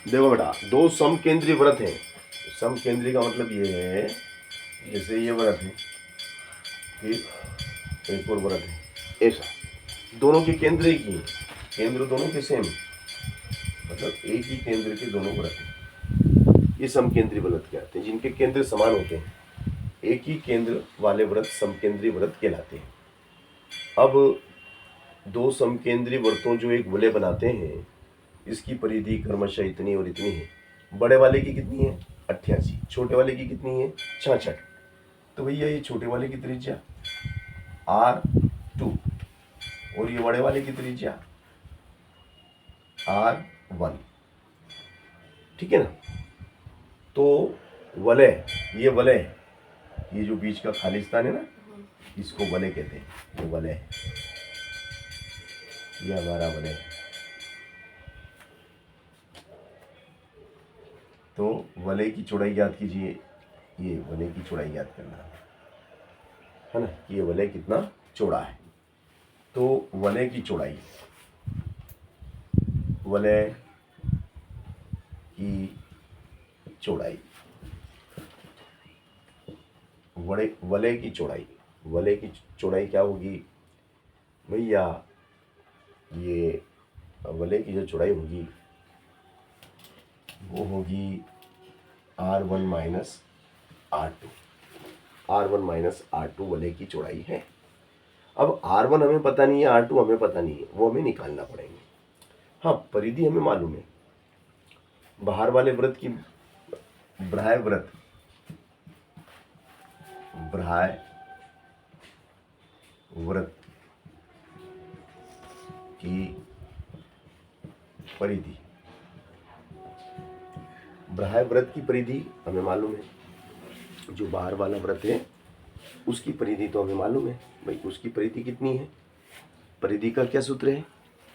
देखो बेटा, दो समकेंद्री वृत्त हैं। समकेंद्री का मतलब ये है, जैसे ये वृत्त है, फिर एक और वृत्त है, ऐसा दोनों के केंद्र एक ही हैं, केंद्र दोनों के सेम, मतलब एक ही केंद्र के दोनों वृत्त हैं, ये समकेंद्री वृत्त कहलाते हैं, जिनके केंद्र समान होते हैं। एक ही केंद्र वाले वृत्त समकेंद्री वृत्त कहलाते हैं। अब दो समकेंद्री वृत्तों जो एक वलय बनाते हैं, इसकी परिधि क्रमशः इतनी और इतनी है। बड़े वाले की कितनी है? 88। छोटे वाले की कितनी है? 66। तो भैया ये छोटे वाले की त्रिज्या R2 और ये बड़े वाले की त्रिज्या R1, ठीक है ना। तो वलय, ये वलय, ये जो बीच का खाली स्थान है ना, इसको वलय कहते हैं। ये वलय है, ये हमारा वलय है। तो वलय की चौड़ाई याद कीजिए, ये वलय की चौड़ाई याद करना है ना, ये वलय कितना चौड़ा है। तो वलय की चौड़ाई, वलय की चौड़ाई, वलय की चौड़ाई, वलय की चौड़ाई क्या होगी भैया? ये वलय की जो चौड़ाई होगी वो होगी R1 minus R2। R1 minus R2 वलय की चौड़ाई है। अब R1 हमें पता नहीं है, R2 हमें पता नहीं है, वो हमें निकालना पड़ेंगे। हाँ, परिधि हमें मालूम है। बाहर वाले वृत्त की, ब्राह्य वृत्त, ब्राह्य वृत्त की परिधि, ब्राह्य वृत्त की परिधि हमें मालूम है। जो बाहर वाला वृत्त है उसकी परिधि तो हमें मालूम है भाई, उसकी परिधि कितनी है? परिधि का क्या सूत्र है?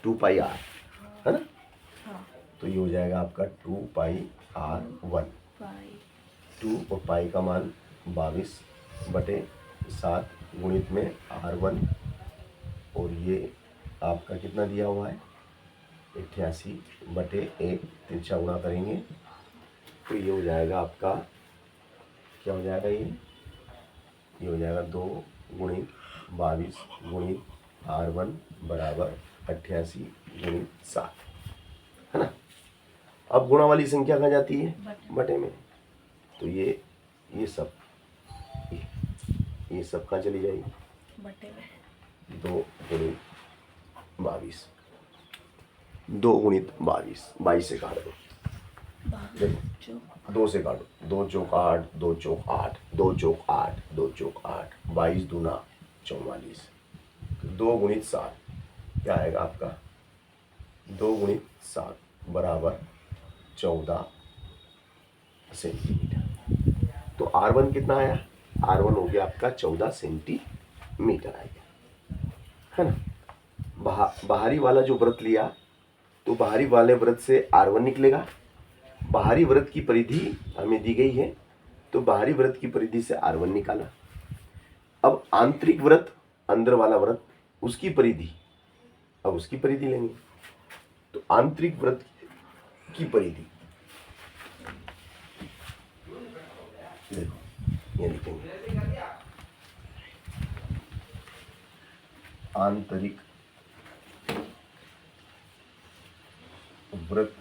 2πr, है ना। तो ये हो जाएगा आपका 2πr1। 2 और पाई का मान 22/7 गुणित में R1, और ये आपका कितना दिया हुआ है? 88/1। तिरछा गुणा करेंगे तो ये हो जाएगा आपका, क्या हो जाएगा? ये हो जाएगा 2 गुणित 22 गुणित R1 बराबर 88/7, है ना। अब गुणा वाली संख्या कहाँ जाती है? बटे में। तो ये सब, ये सब कहाँ चली जाएगी? बटे में। 2 गुणित 22, 2 गुणित 22, 22 से काट दो, देखो 2 से काटो, 2 चौक 8, 2 चौक 8, 2 चौक 8, 2 चौक 8, 22 दूना 44, 2 गुणित 7 क्या आएगा आपका? 2 गुणित 7 बराबर 14 सेंटीमीटर। तो R1 कितना आया? R1 हो गया आपका 14 सेंटीमीटर आएगा, है ना। बाहरी वाला जो वृत्त लिया, तो बाहरी वाले वृत्त से R1 निकलेगा। बाहरी वृत्त की परिधि हमें दी गई है, तो बाहरी वृत्त की परिधि से R1 निकाला। अब आंतरिक वृत्त, अंदर वाला वृत्त, उसकी परिधि, अब उसकी परिधि लेंगे। तो आंतरिक वृत्त की परिधि, देखो ये लिखेंगे, आंतरिक वृत्त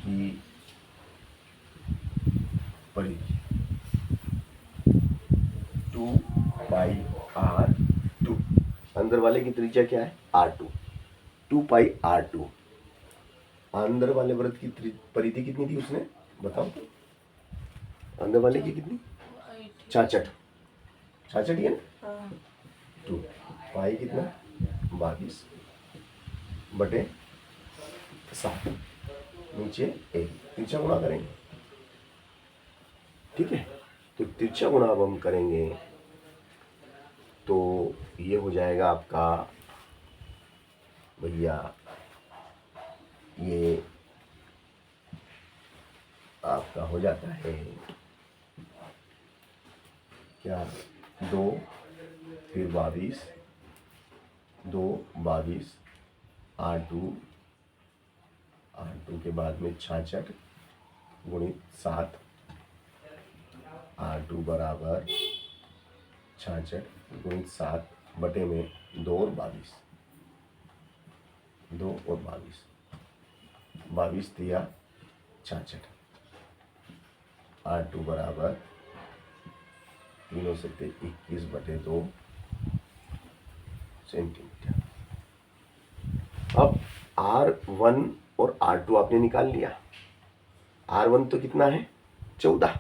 की परिधि 2πr2। अंदर वाले की त्रिज्या क्या है? R2, 2πr2। अंदर वाले वृत्त की परिधि कितनी थी उसने, बताओ तो? अंदर वाले की कितनी? 66, 66 ही है ना। 2 पाई कितना? 22/7, नीचे 1, तिरछा गुणा करेंगे, ठीक है। तो तिरछा गुणा अब हम करेंगे तो ये हो जाएगा आपका भैया, ये आपका हो जाता है क्या? 2 फिर 22, 2 22 R2 R2 के बाद में 66 गुणित 7, R2 बराबर 66 गुणित 7 बटे में 2 और 22, 2 और 22, 22 दिया 66, R2 बराबर 3 से 21 बटे 2 सेंटीमीटर। अब R1 और R2 आपने निकाल लिया। R1 तो कितना है 14,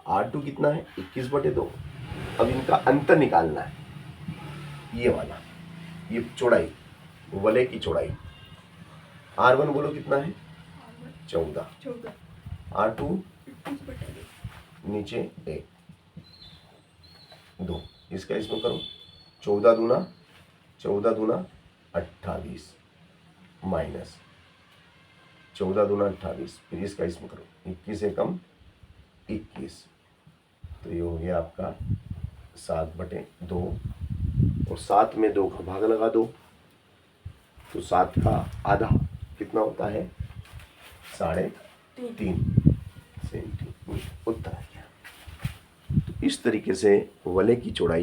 R2 कितना है 21 बटे 2। अब इनका अंतर निकालना है, ये वाला, ये चौड़ाई, वलय की चौड़ाई। R1 बोलो कितना है 14, R2 नीचे 1, 2, इसका इसमें करो 14 दूना 28 माइनस 14 दूना 28, फिर इसका इसमें करो 21 एकम 21, तो ये हो गया आपका 7 बटे 2, और 7 में 2 का भाग लगा दो, तो 7 का आधा कितना होता है 3.5 सेंटीमीटर। उत्तर आ गया। तो इस तरीके से वलय की चौड़ाई